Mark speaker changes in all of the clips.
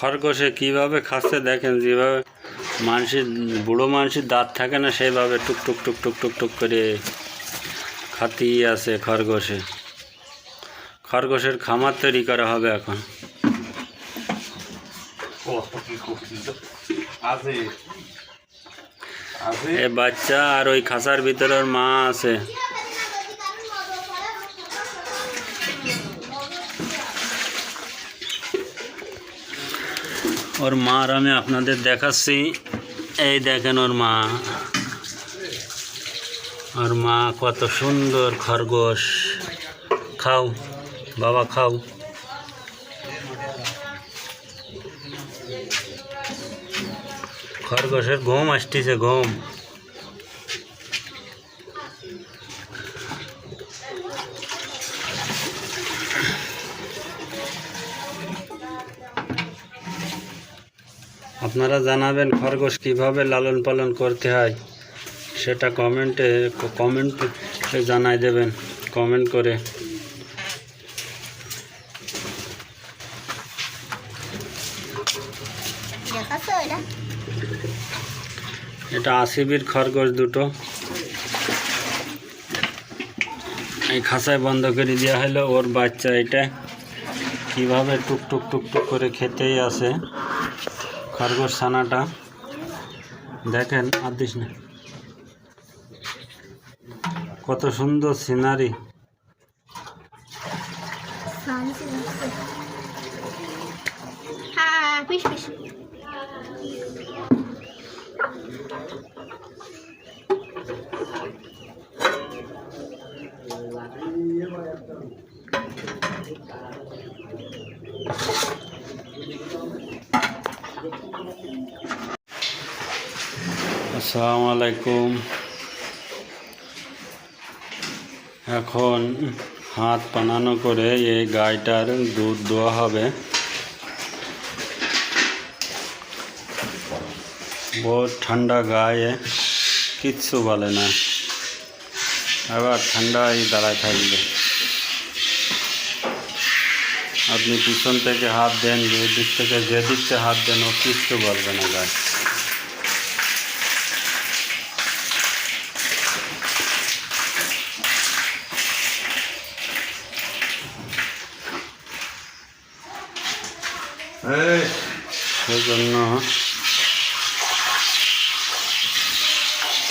Speaker 1: খরগোশে কীভাবে খাচ্ছে দেখেন, যেভাবে মানুষের বুড়ো মানুষের দাঁত থাকে না সেইভাবে টুক টুক টুক টুক টুক টুক করে খাতেই আছে খরগোশে। খরগোশের খামার তৈরি করা হবে এখন। এ বাচ্চা আর ওই খাঁচার ভিতরে ওর মা আছে। ওর মা আর আমি আপনাদের দেখাচ্ছি। এই দেখেন ওর মা, ওর মা কত সুন্দর খরগোশ। খাও বাবা খাও। খরগোশের ঘুম আসতেছে, ঘুম। আপনারা জানাবেন খরগোশ কীভাবে লালন পালন করতে হয়, সেটা কমেন্টে জানাই দেবেন, কমেন্ট করে। এটা আসিবির খরগোশ দুটো, এই খাঁচায় বন্ধ করে দেওয়া হলো। ওর বাচ্চা এটা কিভাবে টুক টুক টুক টুক করে খেতেই আছে খরগোশ ছানাটা। দেখেন আর দিস না, কত সুন্দর সিনারি। আসসালামু আলাইকুম। এখন হাত বানানো করে এই গাইটার দুধ দেওয়া হবে। বহুত ঠান্ডা গায়ে, কিচ্ছু বলে না। আবার ঠান্ডায় দাঁড়ায় থাকবে। আপনি পিছন থেকে হাত দেন, যে দিক থেকে হাত দেন, ও কিচ্ছু বলবে না গায়ে। সেই জন্য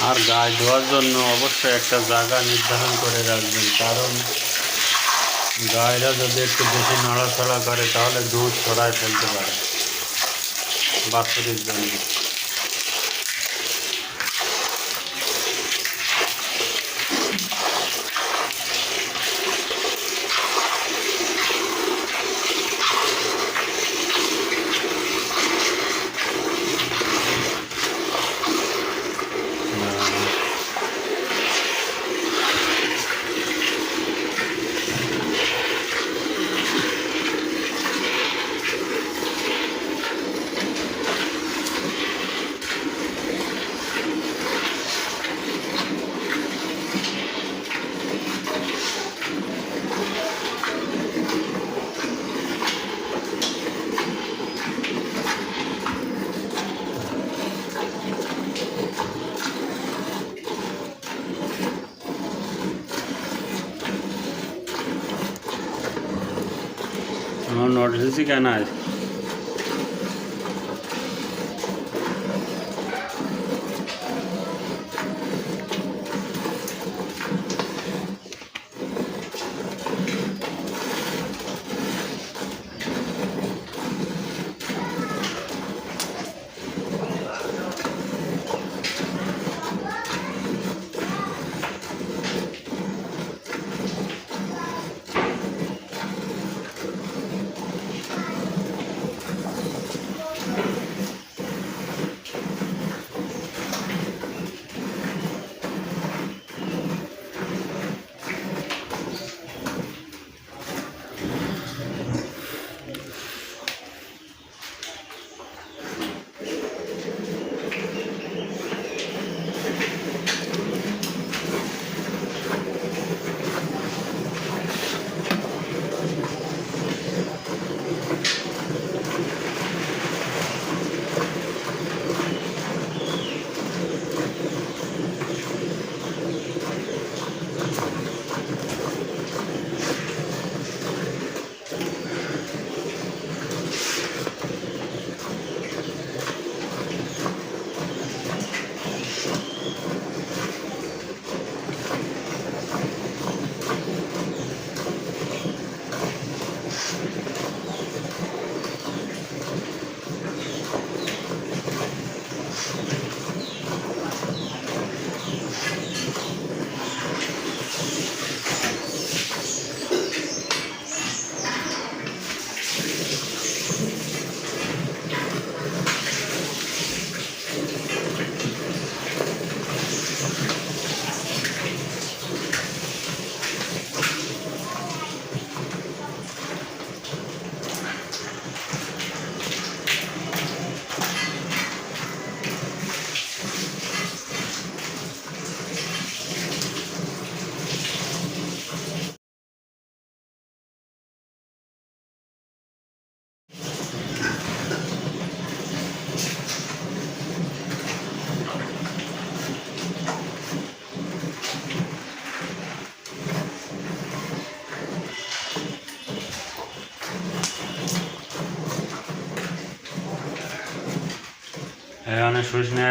Speaker 1: আর গায়ে ধোয়ার জন্য অবশ্যই একটা জায়গা নির্ধারণ করে রাখবেন, কারণ গায়েরা যদি একটু বেশি নড়াচড়া করে তাহলে দুধ ছড়ায় ফেলতে পারে বাছুরের জন্য। नोटिस ही कहना है। এখানে শুষনে